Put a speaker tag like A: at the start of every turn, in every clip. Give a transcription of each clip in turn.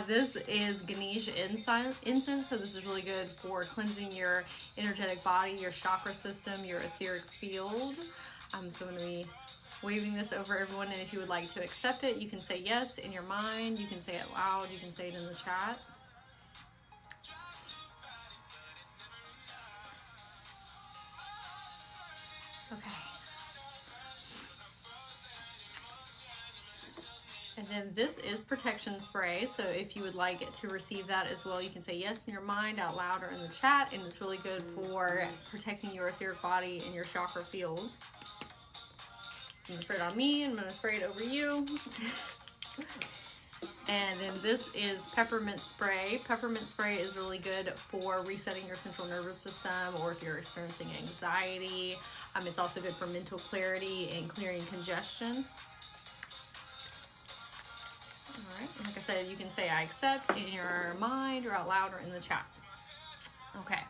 A: This is Ganesh incense, so this is really good for cleansing your energetic body, your chakra system, your etheric field. So I'm going to be waving this over everyone, and if you would like to accept it, you can say yes in your mind, you can say it loud, you can say it in the chat. Okay. And then this is protection spray, so if you would like to receive that as well, you can say yes in your mind, out loud, or in the chat, and it's really good for protecting your etheric body and your chakra fields. So I'm going to spray it on me, and I'm going to spray it over you. And then this is Peppermint Spray. Peppermint Spray is really good for resetting your central nervous system, or if you're experiencing anxiety. It's also good for mental clarity and clearing congestion. Alright, like I said, you can say I accept in your mind, or out loud, or in the chat. Okay,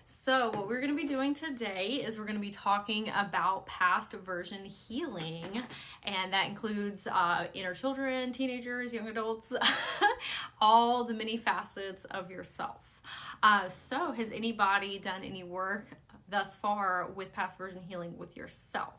A: so what we're going to be doing today is we're going to be talking about past version healing, and that includes inner children, teenagers, young adults, all the many facets of yourself. So has anybody done any work thus far with past version healing with yourself?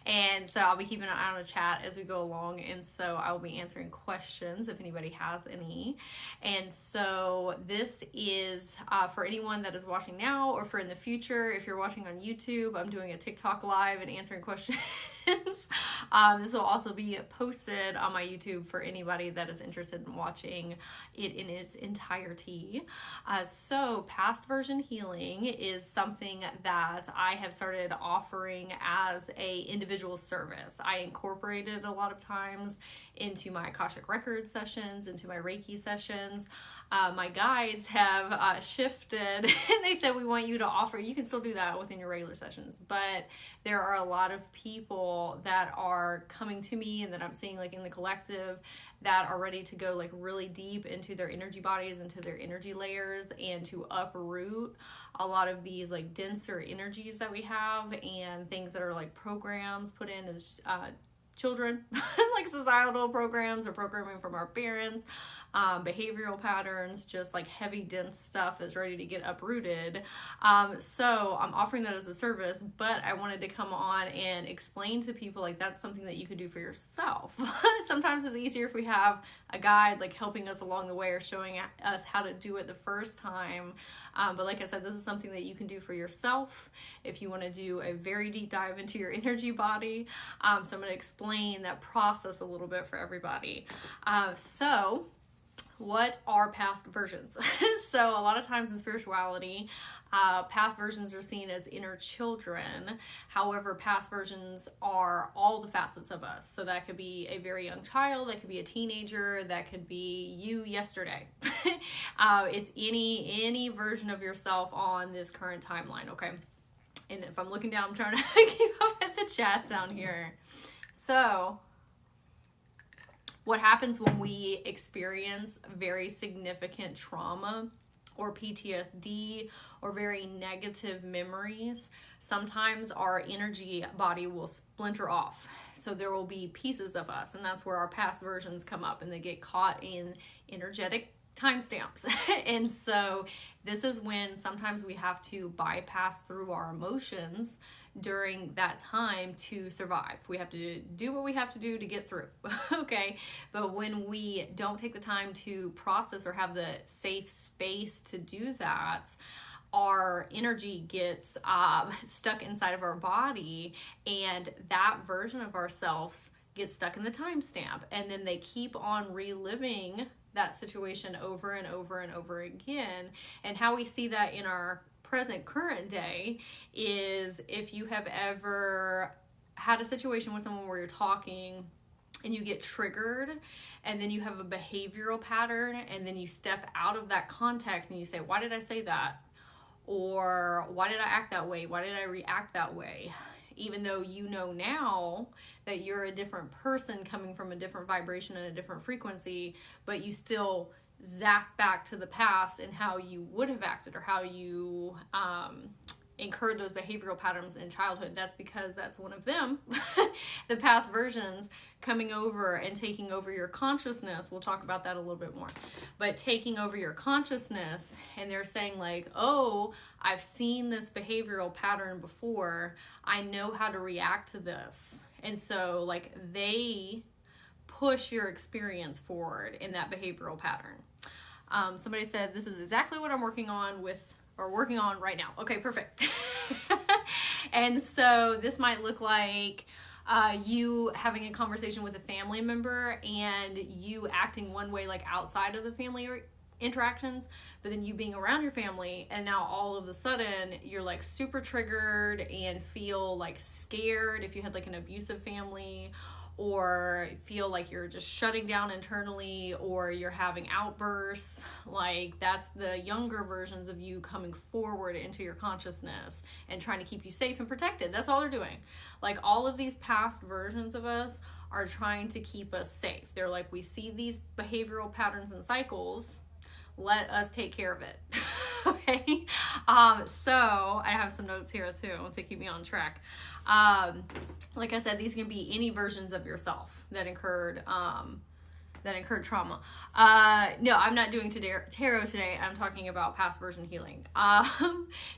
A: And so I'll be keeping an eye on the chat as we go along, and so I will be answering questions if anybody has any. And so this is for anyone that is watching now, or for in the future. If you're watching on YouTube, I'm doing a TikTok live and answering questions. This will also be posted on my YouTube for anybody that is interested in watching it in its entirety. So past version healing is something that I have started offering as a individual service. I incorporate it a lot of times into my Akashic Records sessions, into my Reiki sessions. My guides have shifted, and they said, we want you to offer, you can still do that within your regular sessions, but there are a lot of people that are coming to me and that I'm seeing like in the collective that are ready to go like really deep into their energy bodies, into their energy layers, and to uproot a lot of these like denser energies that we have, and things that are like programs put in as children, like societal programs or programming from our parents, behavioral patterns, just like heavy, dense stuff that's ready to get uprooted. So I'm offering that as a service, but I wanted to come on and explain to people like that's something that you could do for yourself. Sometimes it's easier if we have a guide like helping us along the way, or showing us how to do it the first time. But like I said, this is something that you can do for yourself if you want to do a very deep dive into your energy body. So I'm going to explain that process a little bit for everybody. So what are past versions? So a lot of times in spirituality, past versions are seen as inner children. However, past versions are all the facets of us. So that could be a very young child, that could be a teenager, that could be you yesterday. It's any version of yourself on this current timeline, okay? And if I'm looking down, I'm trying to keep up at the chat down here. So what happens when we experience very significant trauma or PTSD or very negative memories? Sometimes our energy body will splinter off. So there will be pieces of us, and that's where our past versions come up, and they get caught in energetic timestamps. And so this is when sometimes we have to bypass through our emotions during that time to survive. We have to do what we have to do to get through. Okay, but when we don't take the time to process or have the safe space to do that, our energy gets stuck inside of our body, and that version of ourselves gets stuck in the timestamp, and then they keep on reliving that situation over and over and over again. And how we see that in our current day is if you have ever had a situation with someone where you're talking and you get triggered, and then you have a behavioral pattern, and then you step out of that context and you say, why did I say that? Or why did I act that way? Why did I react that way? Even though you know now that you're a different person coming from a different vibration and a different frequency, but you still zap back to the past and how you would have acted, or how you incurred those behavioral patterns in childhood, that's because that's one of them. The past versions coming over and taking over your consciousness. We'll talk about that a little bit more. But taking over your consciousness, and they're saying like, oh, I've seen this behavioral pattern before. I know how to react to this. And so like they push your experience forward in that behavioral pattern. Somebody said, this is exactly what I'm working on right now. Okay, perfect. And so this might look like you having a conversation with a family member and you acting one way like outside of the family interactions, but then you being around your family and now all of a sudden you're like super triggered and feel like scared if you had like an abusive family, or feel like you're just shutting down internally, or you're having outbursts. Like that's the younger versions of you coming forward into your consciousness and trying to keep you safe and protected. That's all they're doing. Like all of these past versions of us are trying to keep us safe. They're like, we see these behavioral patterns and cycles, let us take care of it. Okay. So I have some notes here too to keep me on track. Like I said, these can be any versions of yourself that incurred trauma. No, I'm not doing tarot today. I'm talking about past version healing.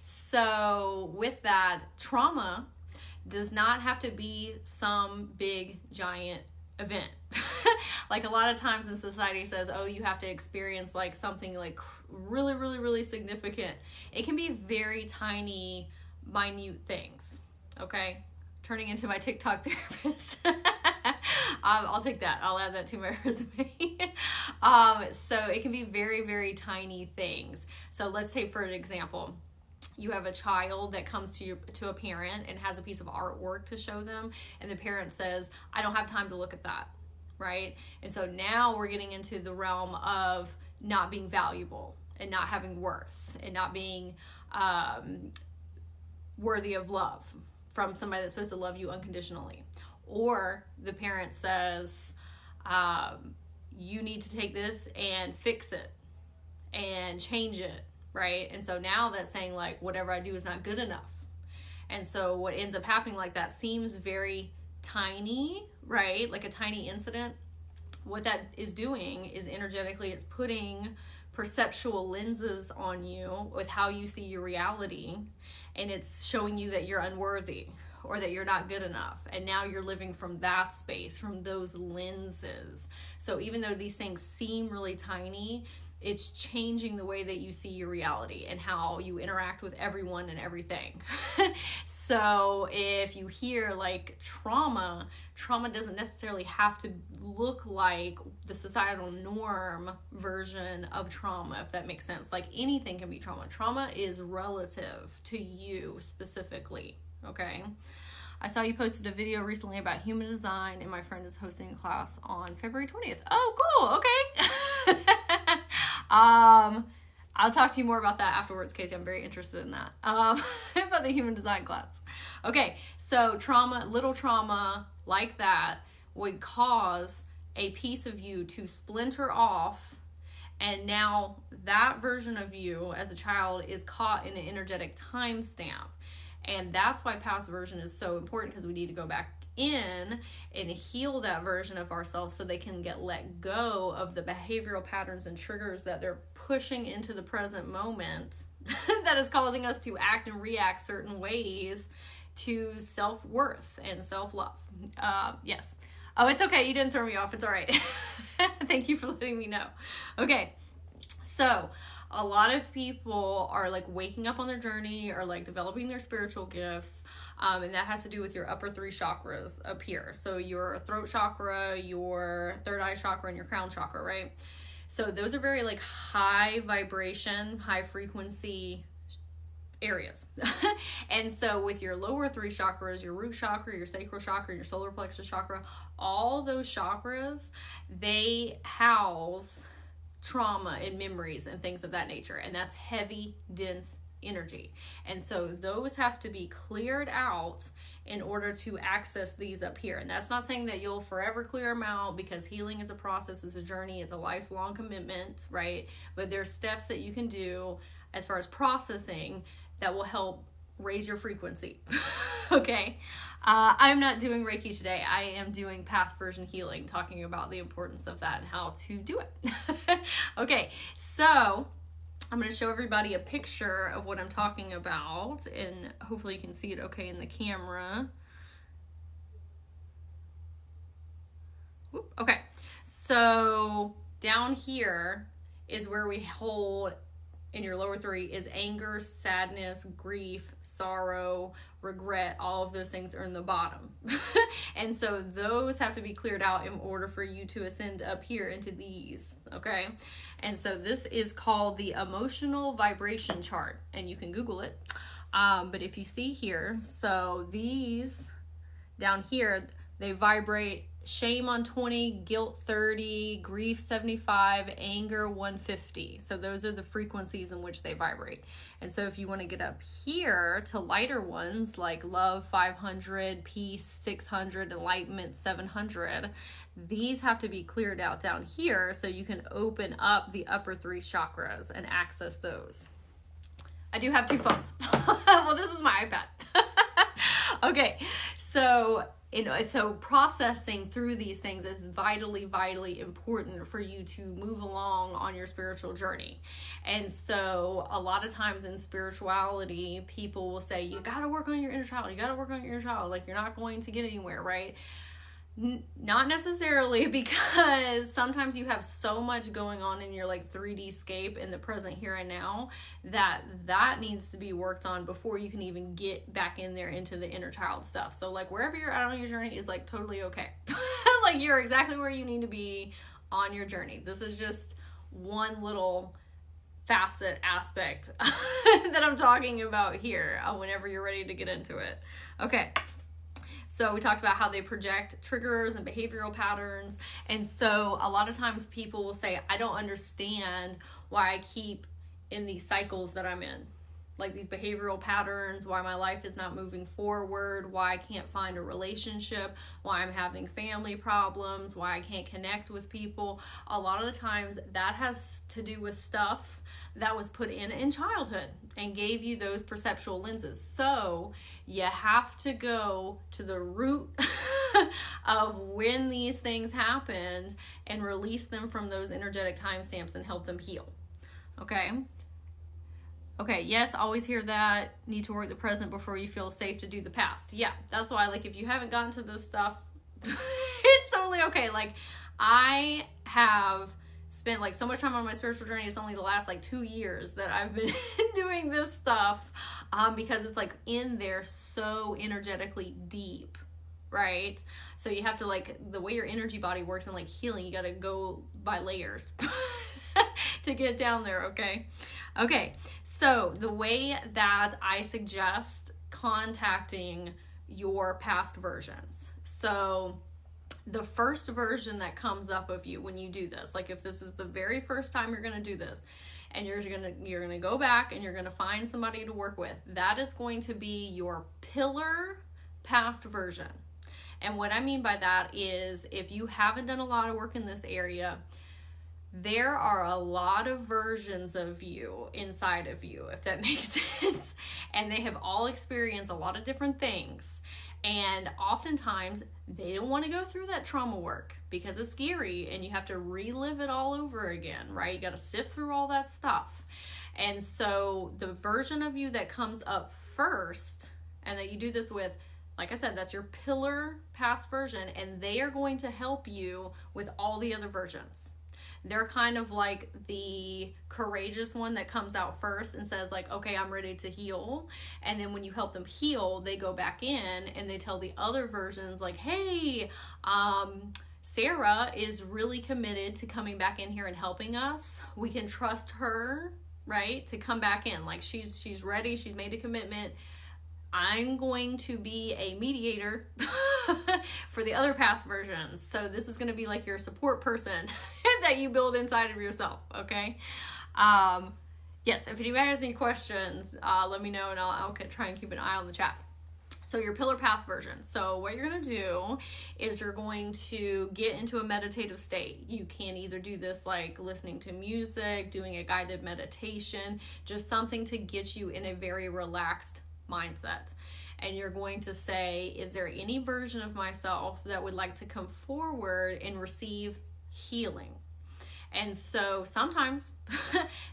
A: So with that, trauma does not have to be some big giant event. Like a lot of times in society says, oh, you have to experience like something like really, really, really significant. It can be very tiny, minute things. Okay, turning into my TikTok therapist. I'll take that. I'll add that to my resume. So it can be very, very tiny things. So let's say, for an example, you have a child that comes to a parent and has a piece of artwork to show them, and the parent says, I don't have time to look at that, right? And so now we're getting into the realm of not being valuable and not having worth and not being worthy of love from somebody that's supposed to love you unconditionally. Or the parent says, you need to take this and fix it and change it, right? And so now that's saying like, whatever I do is not good enough. And so what ends up happening, like that seems very tiny, right? Like a tiny incident. What that is doing is energetically it's putting perceptual lenses on you with how you see your reality, and it's showing you that you're unworthy or that you're not good enough. And now you're living from that space, from those lenses. So even though these things seem really tiny, it's changing the way that you see your reality and how you interact with everyone and everything. So if you hear like trauma doesn't necessarily have to look like the societal norm version of trauma, if that makes sense. Like anything can be trauma. Trauma is relative to you specifically, okay? I saw you posted a video recently about human design, and my friend is hosting a class on February 20th. Oh, cool. Okay. I'll talk to you more about that afterwards, Casey. I'm very interested in that. About the human design class. Okay, so little trauma like that would cause a piece of you to splinter off, and now that version of you as a child is caught in an energetic timestamp. And that's why past version is so important, because we need to go back in and heal that version of ourselves so they can get let go of the behavioral patterns and triggers that they're pushing into the present moment that is causing us to act and react certain ways to self-worth and self-love. Yes. Oh, it's okay. You didn't throw me off. It's all right. Thank you for letting me know. Okay. So a lot of people are like waking up on their journey or like developing their spiritual gifts. And that has to do with your upper three chakras up here. So your throat chakra, your third eye chakra, and your crown chakra, right? So those are very like high vibration, high frequency areas. And so with your lower three chakras, your root chakra, your sacral chakra, your solar plexus chakra, all those chakras, they house trauma and memories and things of that nature. And that's heavy, dense energy. And so those have to be cleared out in order to access these up here. And that's not saying that you'll forever clear them out, because healing is a process, it's a journey, it's a lifelong commitment, right? But there's steps that you can do as far as processing that will help raise your frequency. Okay. I'm not doing Reiki today. I am doing past version healing, talking about the importance of that and how to do it. Okay, so I'm going to show everybody a picture of what I'm talking about, and hopefully you can see it okay in the camera. Whoop, okay, so down here is where we hold, in your lower three, is anger, sadness, grief, sorrow, regret. All of those things are in the bottom. And so those have to be cleared out in order for you to ascend up here into these, okay? And so this is called the emotional vibration chart, and you can Google it. But if you see here, so these down here, they vibrate shame on 20, guilt 30, grief 75, anger 150. So those are the frequencies in which they vibrate. And so if you want to get up here to lighter ones like love 500, peace 600, enlightenment 700, these have to be cleared out down here so you can open up the upper three chakras and access those. I do have two phones. Well, this is my iPad. Okay, so processing through these things is vitally important for you to move along on your spiritual journey. And so a lot of times in spirituality, people will say, you got to work on your inner child. You got to work on your inner child. Like, you're not going to get anywhere, right? Not necessarily, because sometimes you have so much going on in your like 3D scape in the present here and now that needs to be worked on before you can even get back in there into the inner child stuff. So like wherever you're at on your journey is like totally okay. Like you're exactly where you need to be on your journey. This is just one little facet aspect that I'm talking about here whenever you're ready to get into it. Okay. So we talked about how they project triggers and behavioral patterns. And so a lot of times people will say, I don't understand why I keep in these cycles that I'm in. Like these behavioral patterns, why my life is not moving forward, why I can't find a relationship, why I'm having family problems, why I can't connect with people. A lot of the times that has to do with stuff that was put in childhood and gave you those perceptual lenses. So you have to go to the root of when these things happened and release them from those energetic timestamps and help them heal. Okay? Okay, yes, always hear that. Need to work the present before you feel safe to do the past. Yeah, that's why, like, if you haven't gotten to this stuff, it's totally okay. Like, I have spent, like, so much time on my spiritual journey. It's only the last, like, 2 years that I've been doing this stuff because it's, like, in there so energetically deep, right? So you have to, like, the way your energy body works and, like, healing, you got to go by layers to get down there, okay? Okay, so the way that I suggest contacting your past versions. So the first version that comes up of you when you do this, like if this is the very first time you're going to do this, and you're going to go back and you're going to find somebody to work with, that is going to be your pillar past version. And what I mean by that is if you haven't done a lot of work in this area, there are a lot of versions of you inside of you, if that makes sense. And they have all experienced a lot of different things. And oftentimes they don't want to go through that trauma work because it's scary and you have to relive it all over again, right? You got to sift through all that stuff. And so the version of you that comes up first and that you do this with, like I said, that's your pillar past version, and they are going to help you with all the other versions. They're kind of like the courageous one that comes out first and says like, okay, I'm ready to heal. And then when you help them heal, they go back in and they tell the other versions like, hey, Sarah is really committed to coming back in here and helping us. We can trust her, right? To come back in. Like she's ready. She's made a commitment. I'm going to be a mediator for the other past versions. So this is going to be like your support person that you build inside of yourself, okay? Yes, if anybody has any questions, let me know and I'll try and keep an eye on the chat. So your pillar past version. So what you're going to do is you're going to get into a meditative state. You can either do this like listening to music, doing a guided meditation, just something to get you in a very relaxed mindset. And you're going to say, is there any version of myself that would like to come forward and receive healing? And so sometimes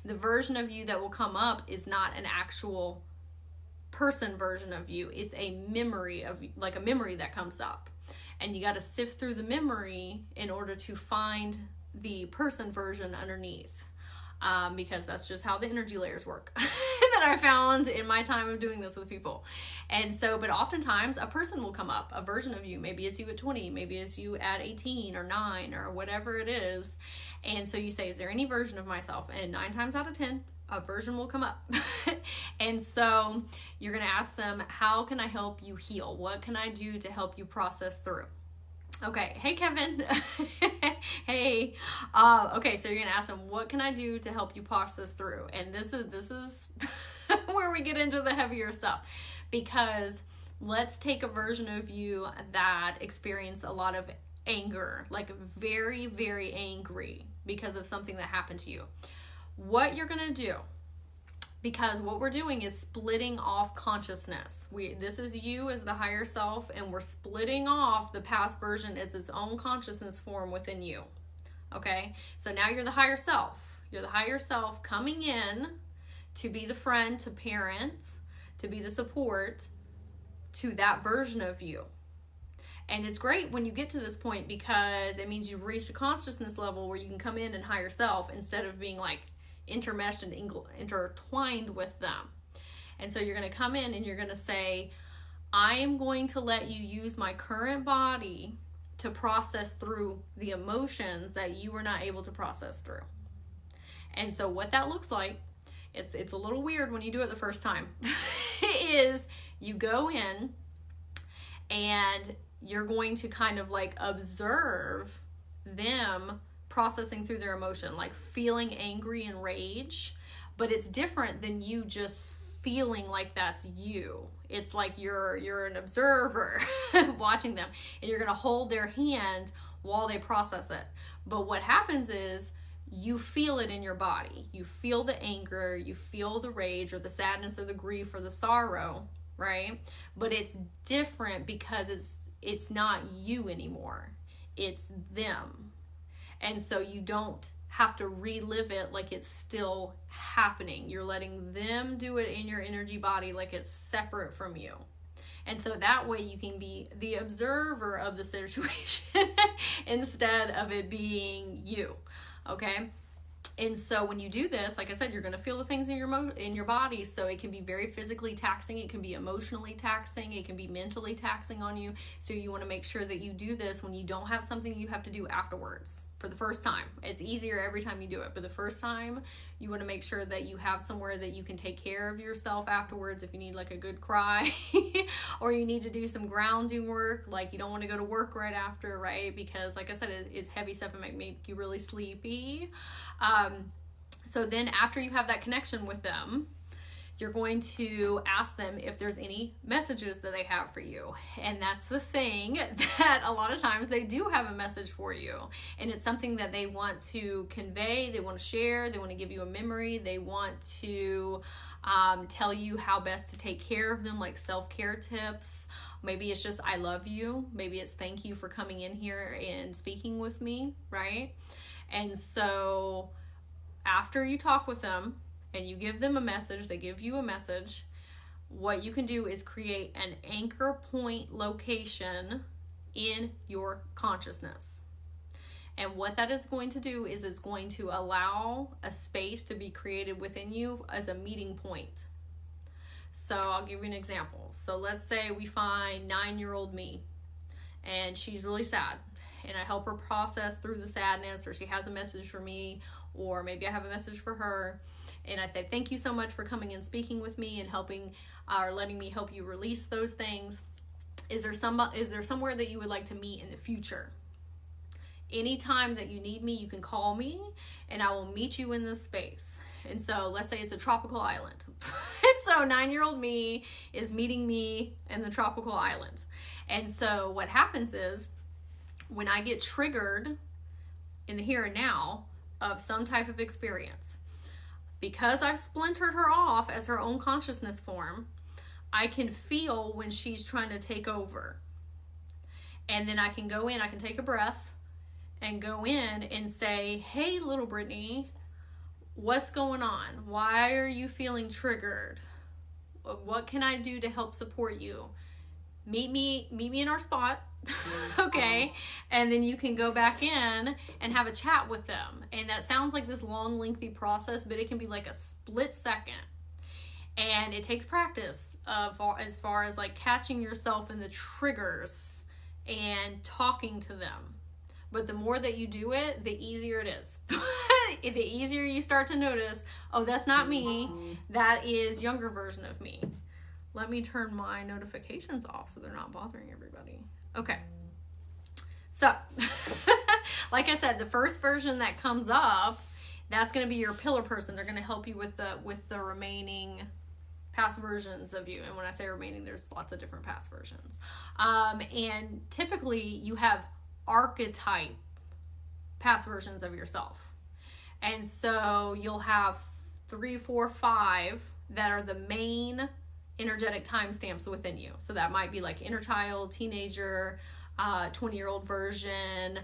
A: the version of you that will come up is not an actual person version of you. It's a memory of, like a memory that comes up. And you got to sift through the memory in order to find the person version underneath. Because that's just how the energy layers work that I found in my time of doing this with people. And so, but oftentimes a person will come up, a version of you. Maybe it's you at 20, maybe it's you at 18 or 9 or whatever it is. And so you say, is there any version of myself? And 9 times out of 10, a version will come up. And so you're going to ask them, how can I help you heal? What can I do to help you process through? Okay. Hey, Kevin. Hey. Okay. So you're going to ask them, what can I do to help you process through? And this is where we get into the heavier stuff, because let's take a version of you that experienced a lot of anger, like very, very angry because of something that happened to you. What you're going to do, because what we're doing is splitting off consciousness. This is you as the higher self, and we're splitting off the past version as its own consciousness form within you. Okay? So now you're the higher self. You're the higher self coming in to be the friend, to parent, to be the support to that version of you. And it's great when you get to this point, because it means you've reached a consciousness level where you can come in and higher self instead of being like intermeshed and intertwined with them. And so you're going to come in and you're going to say, I am going to let you use my current body to process through the emotions that you were not able to process through. And so what that looks like, it's a little weird when you do it the first time, is you go in and you're going to kind of like observe them processing through their emotion, like feeling angry and rage, but it's different than you just feeling like that's you. It's like you're an observer watching them, and you're going to hold their hand while they process it. But what happens is you feel it in your body. You feel the anger, you feel the rage or the sadness or the grief or the sorrow, right? But it's different because it's not you anymore. It's them. And so you don't have to relive it like it's still happening. You're letting them do it in your energy body like it's separate from you. And so that way you can be the observer of the situation instead of it being you. Okay? And so when you do this, like I said, you're going to feel the things in your body. So it can be very physically taxing. It can be emotionally taxing. It can be mentally taxing on you. So you want to make sure that you do this when you don't have something you have to do afterwards for the first time. It's easier every time you do it. But the first time, you want to make sure that you have somewhere that you can take care of yourself afterwards. If you need like a good cry or you need to do some grounding work, like you don't want to go to work right after, right? Because like I said, it's heavy stuff and might make you really sleepy. So then after you have that connection with them, you're going to ask them if there's any messages that they have for you. And that's the thing, that a lot of times they do have a message for you. And it's something that they want to convey, they want to share, they want to give you a memory, they want to tell you how best to take care of them, like self-care tips. Maybe it's just, I love you. Maybe it's thank you for coming in here and speaking with me, right? And so after you talk with them and you give them a message, they give you a message, what you can do is create an anchor point location in your consciousness. And what that is going to do is it's going to allow a space to be created within you as a meeting point. So I'll give you an example. So let's say we find 9-year-old me and she's really sad. And I help her process through the sadness, or she has a message for me, or maybe I have a message for her. And I say, thank you so much for coming and speaking with me and helping or letting me help you release those things. Is there somewhere that you would like to meet in the future? Anytime that you need me, you can call me and I will meet you in this space. And so let's say it's a tropical island. And so 9-year-old me is meeting me in the tropical island. And so what happens is, when I get triggered in the here and now of some type of experience, because I've splintered her off as her own consciousness form, I can feel when she's trying to take over. And then I can go in, I can take a breath and go in and say, hey, little Brittany, what's going on? Why are you feeling triggered? What can I do to help support you? Meet me in our spot. Okay. And then you can go back in and have a chat with them. And that sounds like this long, lengthy process, but it can be like a split second. And it takes practice as far as like catching yourself in the triggers and talking to them. But the more that you do it, the easier it is. The easier you start to notice, oh, that's not me. That is younger version of me. Let me turn my notifications off so they're not bothering everybody. Okay. So, like I said, the first version that comes up, that's going to be your pillar person. They're going to help you with the remaining past versions of you. And when I say remaining, there's lots of different past versions. And typically you have archetype past versions of yourself. And so you'll have 3, 4, 5 that are the main energetic timestamps within you. So that might be like inner child, teenager, 20-year-old version,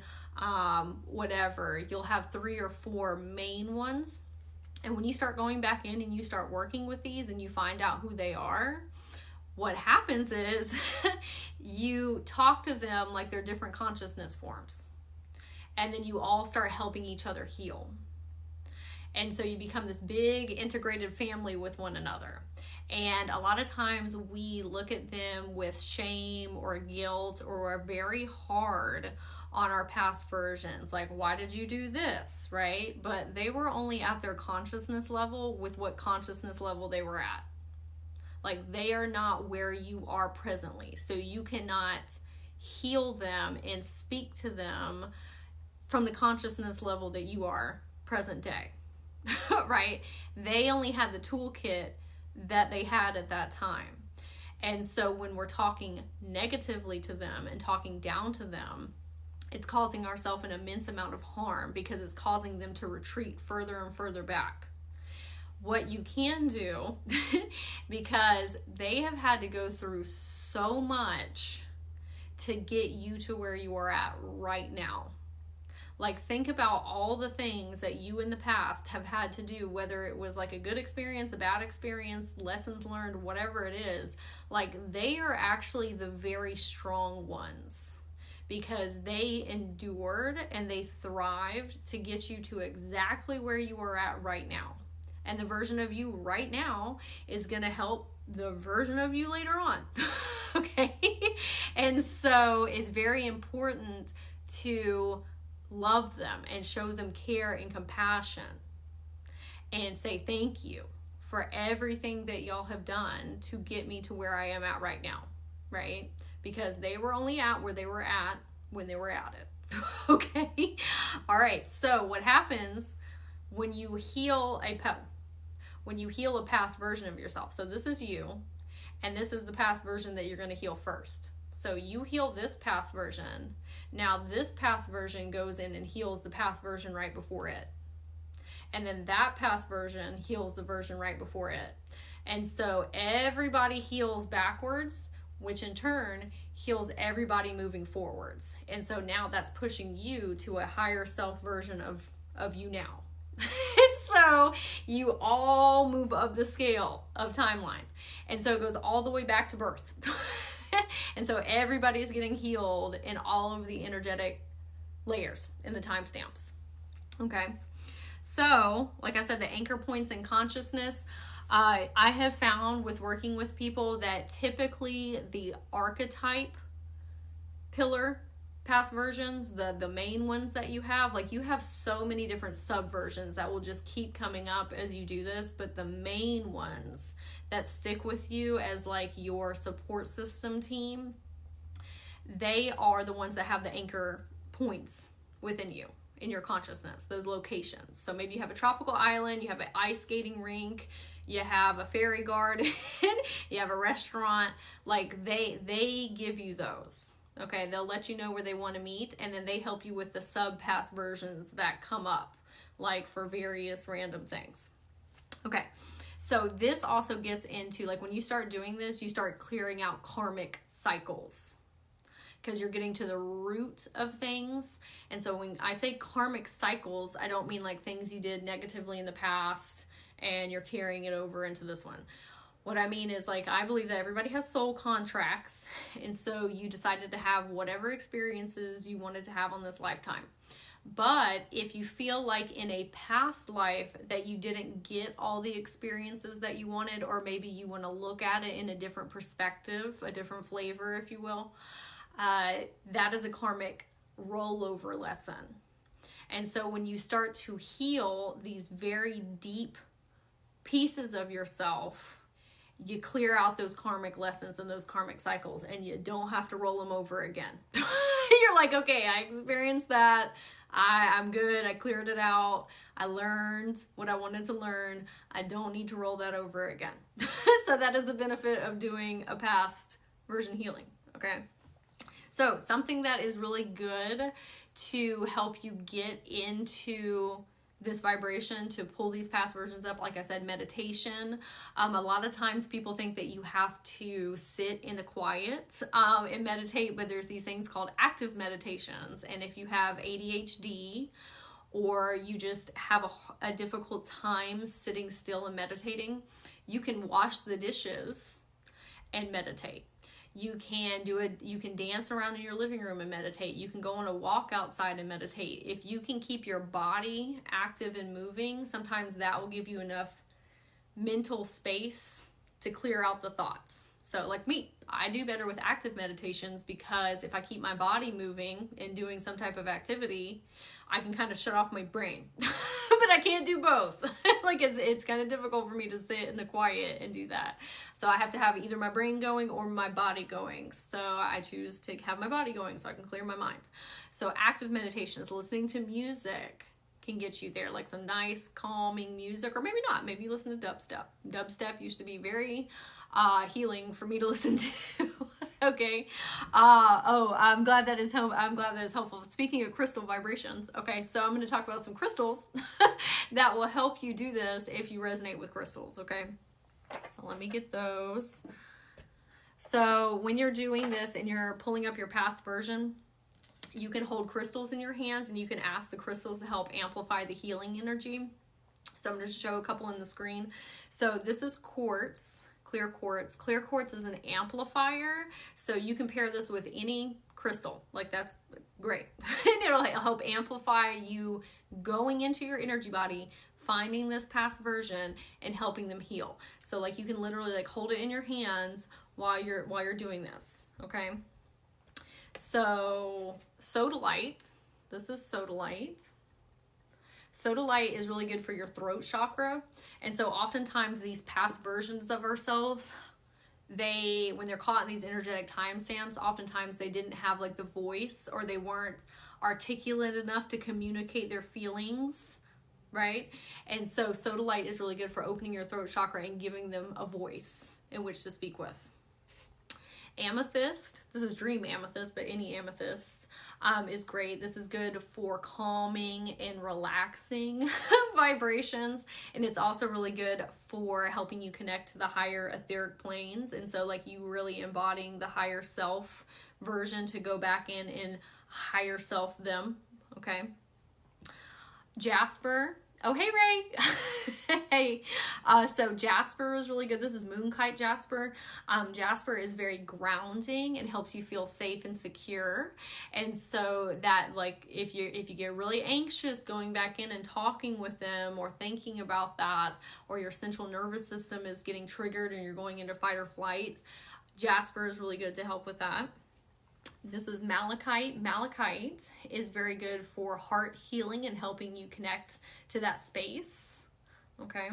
A: whatever. You'll have 3 or 4 main ones. And when you start going back in and you start working with these and you find out who they are, what happens is you talk to them like they're different consciousness forms. And then you all start helping each other heal. And so you become this big integrated family with one another. And a lot of times we look at them with shame or guilt, or are very hard on our past versions. Like, why did you do this, right? But they were only at their consciousness level with what consciousness level they were at. Like, they are not where you are presently. So you cannot heal them and speak to them from the consciousness level that you are present day, right? They only had the toolkit that they had at that time. And so when we're talking negatively to them and talking down to them, it's causing ourselves an immense amount of harm because it's causing them to retreat further and further back. What you can do, because they have had to go through so much to get you to where you are at right now. Like, think about all the things that you in the past have had to do, whether it was like a good experience, a bad experience, lessons learned, whatever it is. Like, they are actually the very strong ones because they endured and they thrived to get you to exactly where you are at right now. And the version of you right now is going to help the version of you later on. Okay? And so it's very important to love them and show them care and compassion and say thank you for everything that y'all have done to get me to where I am at right now, right? Because they were only at where they were at when they were at it. Okay? All right. So what happens when you heal a past version of yourself? So this is you, and this is the past version that you're going to heal first. So you heal this past version. Now this past version goes in and heals the past version right before it. And then that past version heals the version right before it. And so everybody heals backwards, which in turn heals everybody moving forwards. And so now that's pushing you to a higher self version of you now. And so you all move up the scale of timeline. And so it goes all the way back to birth. And so everybody's getting healed in all of the energetic layers in the timestamps. Okay. So, like I said, the anchor points in consciousness, I have found with working with people that typically the archetype pillar past versions, the main ones that you have, like you have so many different subversions that will just keep coming up as you do this, but the main ones that stick with you as like your support system team, they are the ones that have the anchor points within you in your consciousness, those locations. So maybe you have a tropical island, you have an ice skating rink, you have a fairy garden, you have a restaurant, like they give you those. Okay, they'll let you know where they want to meet, and then they help you with the sub-past versions that come up, like for various random things. Okay, So this also gets into, like, when you start doing this, you start clearing out karmic cycles, because you're getting to the root of things. And so when I say karmic cycles, I don't mean like things you did negatively in the past and you're carrying it over into this one. What I mean is, like, I believe that everybody has soul contracts, and so you decided to have whatever experiences you wanted to have on this lifetime. But if you feel like in a past life that you didn't get all the experiences that you wanted, or maybe you want to look at it in a different perspective, a different flavor, if you will, that is a karmic rollover lesson. And so when you start to heal these very deep pieces of yourself, you clear out those karmic lessons and those karmic cycles, and you don't have to roll them over again. You're like, okay, I experienced that. I'm good. I cleared it out. I learned what I wanted to learn. I don't need to roll that over again. So that is the benefit of doing a past version healing. Okay. So something that is really good to help you get into this vibration, to pull these past versions up, like I said, meditation. A lot of times people think that you have to sit in the quiet and meditate, but there's these things called active meditations. And if you have ADHD, or you just have a difficult time sitting still and meditating, you can wash the dishes and meditate. You can do it. You can dance around in your living room and meditate. You can go on a walk outside and meditate. If you can keep your body active and moving, sometimes that will give you enough mental space to clear out the thoughts. So like me, I do better with active meditations, because if I keep my body moving and doing some type of activity, I can kind of shut off my brain. But I can't do both. Like it's kind of difficult for me to sit in the quiet and do that. So I have to have either my brain going or my body going. So I choose to have my body going so I can clear my mind. So active meditations, listening to music, can get you there, like some nice calming music, or maybe not. Maybe you listen to dubstep. Dubstep used to be very healing for me to listen to. Okay. I'm glad that is helpful. Speaking of crystal vibrations, okay, so I'm going to talk about some crystals that will help you do this if you resonate with crystals. Okay, so let me get those. So when you're doing this and you're pulling up your past version, you can hold crystals in your hands and you can ask the crystals to help amplify the healing energy. So I'm going to show a couple on the screen. So this is quartz. Clear quartz. Clear quartz is an amplifier, so you can pair this with any crystal. Like, that's great. And it'll help amplify you going into your energy body, finding this past version, and helping them heal. So like, you can literally like hold it in your hands while you're doing this. Okay. So Sodalite. This is Sodalite. Sodalite is really good for your throat chakra. And so oftentimes these past versions of ourselves, when they're caught in these energetic timestamps, oftentimes they didn't have like the voice, or they weren't articulate enough to communicate their feelings, right? And so Sodalite is really good for opening your throat chakra and giving them a voice in which to speak with. Amethyst, this is dream amethyst, but any amethyst is great. This is good for calming and relaxing vibrations, and it's also really good for helping you connect to the higher etheric planes. And so like, you really embodying the higher self version to go back in and higher self them. Okay. Jasper. Oh, hey, Ray. Hey. So Jasper is really good. This is Moonkite Jasper. Jasper is very grounding and helps you feel safe and secure. And so that, like, if you get really anxious going back in and talking with them, or thinking about that, or your central nervous system is getting triggered and you're going into fight or flight, Jasper is really good to help with that. This is Malachite. Malachite is very good for heart healing and helping you connect to that space. Okay.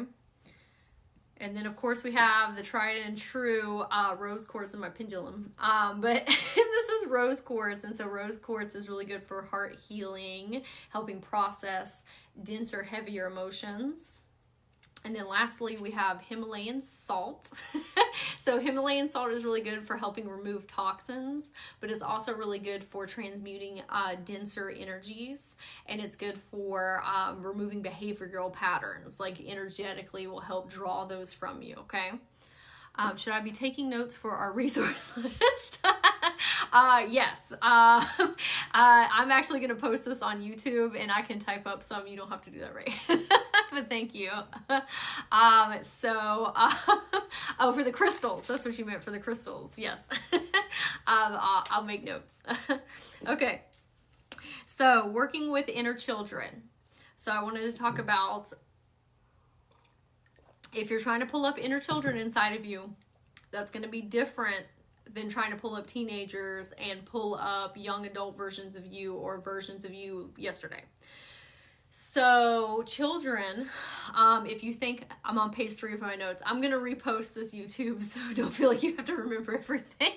A: And then, of course, we have the tried and true rose quartz in my pendulum. But this is rose quartz. And so rose quartz is really good for heart healing, helping process denser, heavier emotions. And then lastly, we have Himalayan Salt. So Himalayan Salt is really good for helping remove toxins, but it's also really good for transmuting denser energies. And it's good for removing behavioral patterns, like energetically will help draw those from you, okay? Should I be taking notes for our resource list? Yes. I'm actually going to post this on YouTube, and I can type up some. You don't have to do that, right? But thank you. Oh, for the crystals. That's what you meant, for the crystals. Yes. I'll make notes. Okay. So working with inner children. So I wanted to talk about, if you're trying to pull up inner children inside of you, that's going to be different than trying to pull up teenagers and pull up young adult versions of you or versions of you yesterday. So children, if you think, I'm on page 3 of my notes, I'm going to repost this YouTube, so don't feel like you have to remember everything.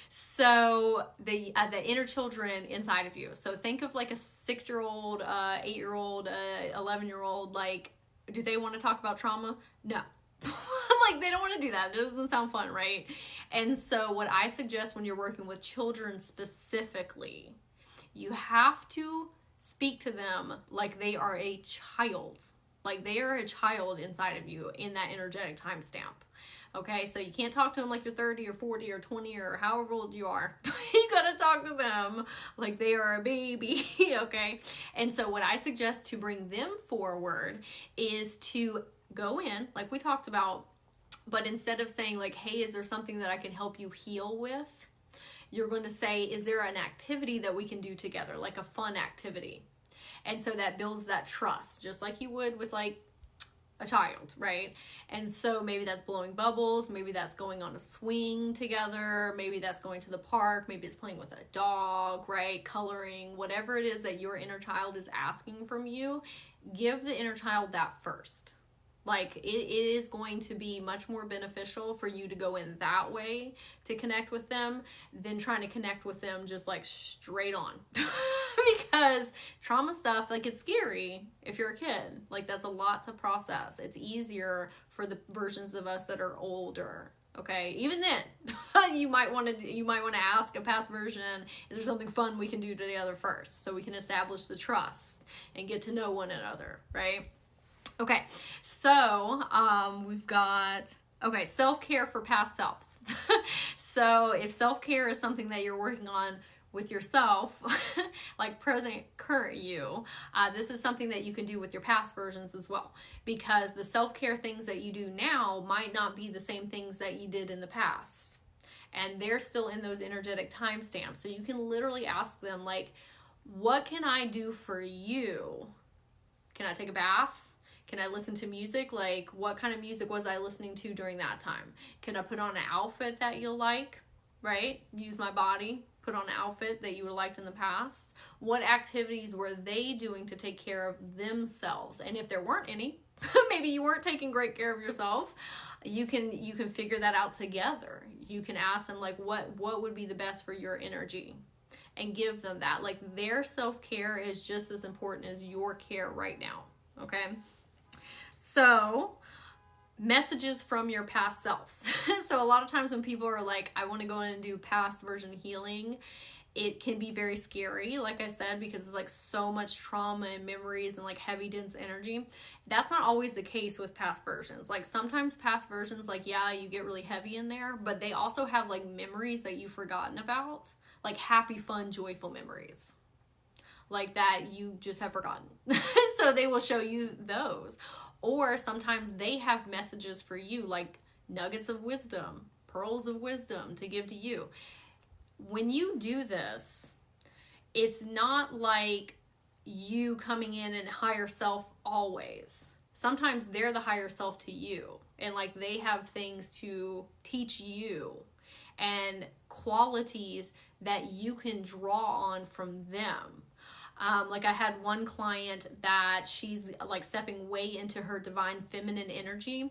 A: So the inner children inside of you. So think of like a 6-year-old, 8-year-old, 11-year-old, like, do they want to talk about trauma? No. Like, they don't want to do that. It doesn't sound fun, right? And so what I suggest when you're working with children specifically, you have to speak to them like they are a child. Like they are a child inside of you in that energetic timestamp. Okay, so you can't talk to them like you're 30 or 40 or 20 or however old you are. You gotta talk to them like they are a baby, okay? And so what I suggest to bring them forward is to go in, like we talked about, but instead of saying like, hey, is there something that I can help you heal with? You're going to say, is there an activity that we can do together, like a fun activity? And so that builds that trust, just like you would with like a child, right? And so maybe that's blowing bubbles, maybe that's going on a swing together, maybe that's going to the park, maybe it's playing with a dog, right? Coloring, whatever it is that your inner child is asking from you, give the inner child that first. Like it is going to be much more beneficial for you to go in that way to connect with them than trying to connect with them just like straight on. Because trauma stuff, like, it's scary if you're a kid. Like, that's a lot to process. It's easier for the versions of us that are older. Okay, even then, you might want to ask a past version, is there something fun we can do together first, so we can establish the trust and get to know one another, right? Okay, so we've got, okay, self-care for past selves. So if self-care is something that you're working on with yourself, like present, current you, this is something that you can do with your past versions as well. Because the self-care things that you do now might not be the same things that you did in the past. And they're still in those energetic timestamps. So you can literally ask them, like, what can I do for you? Can I take a bath? Can I listen to music? Like, what kind of music was I listening to during that time? Can I put on an outfit that you'll like, right? Use my body, put on an outfit that you would have liked in the past. What activities were they doing to take care of themselves? And if there weren't any, maybe you weren't taking great care of yourself, you can figure that out together. You can ask them, like, what would be the best for your energy? And give them that. Like, their self-care is just as important as your care right now, okay? So, messages from your past selves. So a lot of times when people are like, I want to go in and do past version healing, it can be very scary, like I said, because it's like so much trauma and memories and like heavy, dense energy. That's not always the case with past versions. Like sometimes past versions, like, yeah, you get really heavy in there, but they also have like memories that you've forgotten about, like happy, fun, joyful memories. Like that you just have forgotten. So they will show you those. Or sometimes they have messages for you, like nuggets of wisdom, pearls of wisdom to give to you. When you do this, it's not like you coming in and higher self always. Sometimes they're the higher self to you. And like they have things to teach you and qualities that you can draw on from them. Like I had one client that she's like stepping way into her divine feminine energy.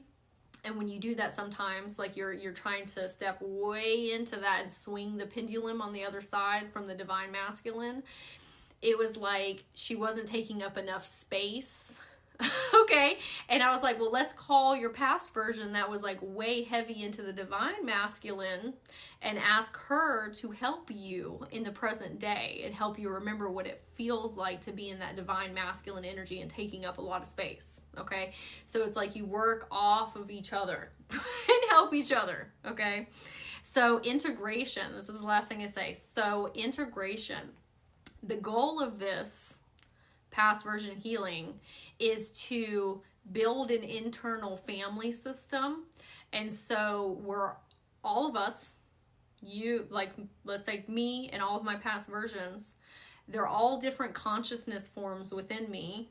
A: And when you do that sometimes, like you're trying to step way into that and swing the pendulum on the other side from the divine masculine. It was like she wasn't taking up enough space. Okay. And I was like, well, let's call your past version that was like way heavy into the divine masculine and ask her to help you in the present day and help you remember what it feels like to be in that divine masculine energy and taking up a lot of space. Okay. So it's like you work off of each other and help each other. Okay. So integration, this is the last thing I say. So integration, the goal of this past version healing is to build an internal family system. And so we're all of us, you, like, let's say me and all of my past versions, they're all different consciousness forms within me,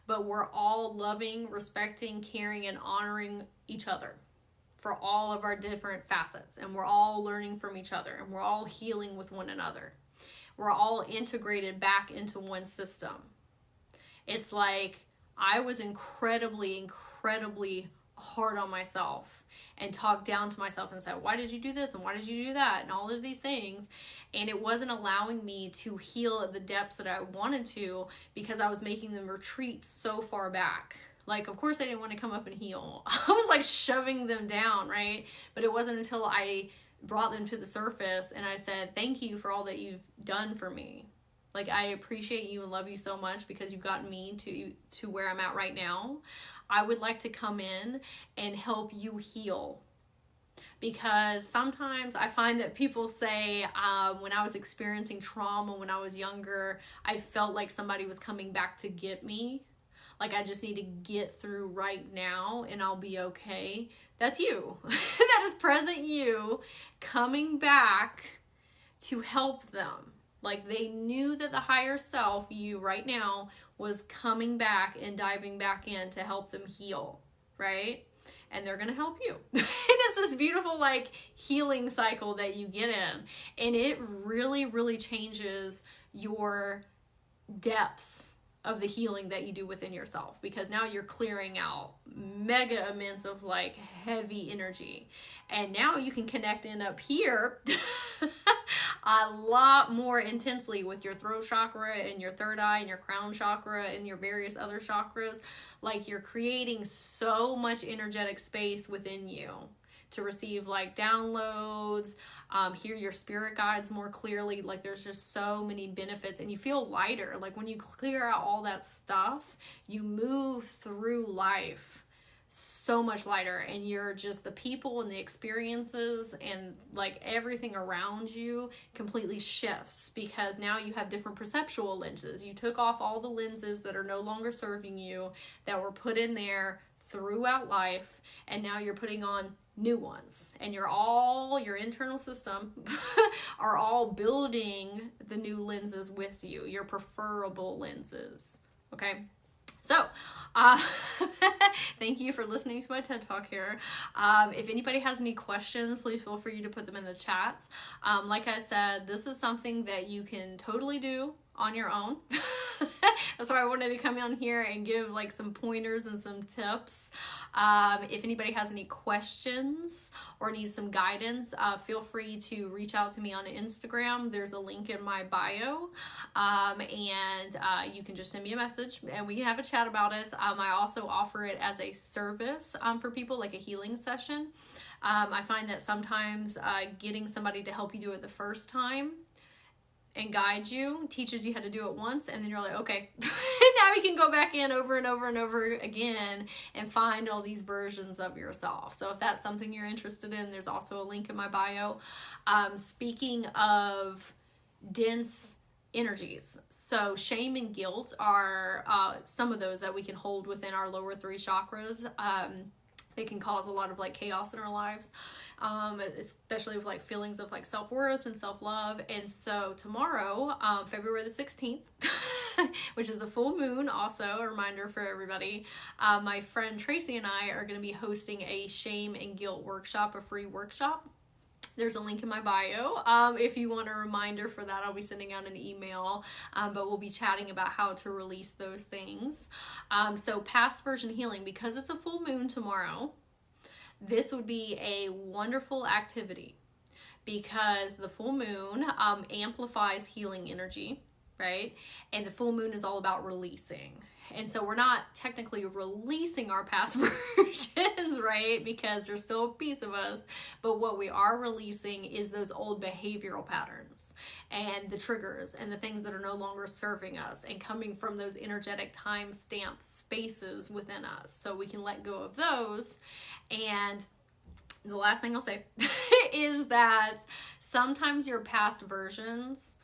A: but we're all loving, respecting, caring, and honoring each other for all of our different facets. And we're all learning from each other, and we're all healing with one another. We're all integrated back into one system. It's like I was incredibly hard on myself and talked down to myself and said, why did you do this? And why did you do that? And all of these things. And it wasn't allowing me to heal at the depths that I wanted to, because I was making them retreat so far back. Like, of course I didn't want to come up and heal. I was like shoving them down, right? But it wasn't until I brought them to the surface and I said, thank you for all that you've done for me. Like, I appreciate you and love you so much because you've gotten me to where I'm at right now. I would like to come in and help you heal. Because sometimes I find that people say, when I was experiencing trauma when I was younger, I felt like somebody was coming back to get me. Like, I just need to get through right now and I'll be okay. That's you. That is present you coming back to help them. Like, they knew that the higher self, you right now, was coming back and diving back in to help them heal, right? And they're going to help you. And it's this beautiful, like, healing cycle that you get in. And it really changes your depths of the healing that you do within yourself, because now you're clearing out mega amounts of like heavy energy, and now you can connect in up here a lot more intensely with your throat chakra and your third eye and your crown chakra and your various other chakras. Like, you're creating so much energetic space within you to receive like downloads, hear your spirit guides more clearly. Like, there's just so many benefits, and you feel lighter. Like, when you clear out all that stuff, you move through life so much lighter, and you're just, the people and the experiences and like everything around you completely shifts, because now you have different perceptual lenses. You took off all the lenses that are no longer serving you, that were put in there throughout life, and now you're putting on new ones, and your internal system are all building the new lenses with you, your preferable lenses. Okay. So, thank you for listening to my TED Talk here. If anybody has any questions, please feel free to put them in the chats. Like I said, this is something that you can totally do on your own. That's why I wanted to come on here and give like some pointers and some tips. If anybody has any questions or needs some guidance, feel free to reach out to me on Instagram. There's a link in my bio, and you can just send me a message and we can have a chat about it. I also offer it as a service for people, like a healing session. I find that sometimes getting somebody to help you do it the first time and guide you teaches you how to do it once, and then you're like, okay, now you can go back in over and over and over again and find all these versions of yourself. So if that's something you're interested in, there's also a link in my bio. Speaking of dense energies, so shame and guilt are some of those that we can hold within our lower three chakras. It can cause a lot of like chaos in our lives, especially with like feelings of like self-worth and self-love. And so tomorrow, February the 16th, which is a full moon, also a reminder for everybody, my friend Tracy and I are going to be hosting a shame and guilt workshop, a free workshop. There's a link in my bio. If you want a reminder for that, I'll be sending out an email, but we'll be chatting about how to release those things. So past version healing, because it's a full moon tomorrow, this would be a wonderful activity, because the full moon amplifies healing energy, right? And the full moon is all about releasing. And so we're not technically releasing our past versions, right? Because there's still a piece of us. But what we are releasing is those old behavioral patterns and the triggers and the things that are no longer serving us and coming from those energetic time-stamped spaces within us. So we can let go of those. And the last thing I'll say is that sometimes your past versions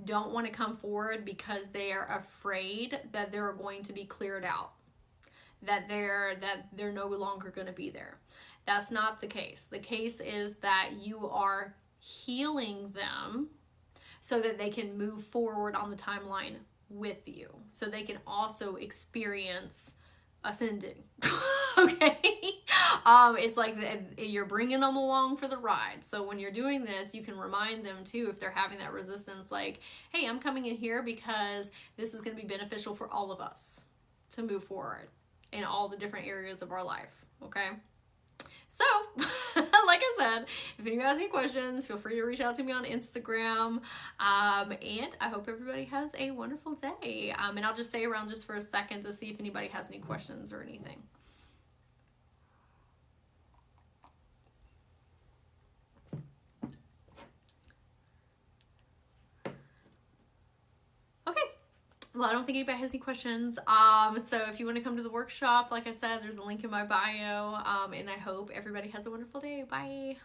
A: don't want to come forward because they are afraid that they're going to be cleared out, that they're no longer going to be there. That's not the case. The case is that you are healing them so that they can move forward on the timeline with you, so they can also experience ascending. Okay. It's like you're bringing them along for the ride. So when you're doing this, you can remind them too, if they're having that resistance, like, hey, I'm coming in here because this is going to be beneficial for all of us to move forward in all the different areas of our life. Okay. So, like I said, if anybody has any questions, feel free to reach out to me on Instagram. And I hope everybody has a wonderful day. And I'll just stay around just for a second to see if anybody has any questions or anything. Well, I don't think anybody has any questions. So if you want to come to the workshop, like I said, there's a link in my bio. And I hope everybody has a wonderful day. Bye.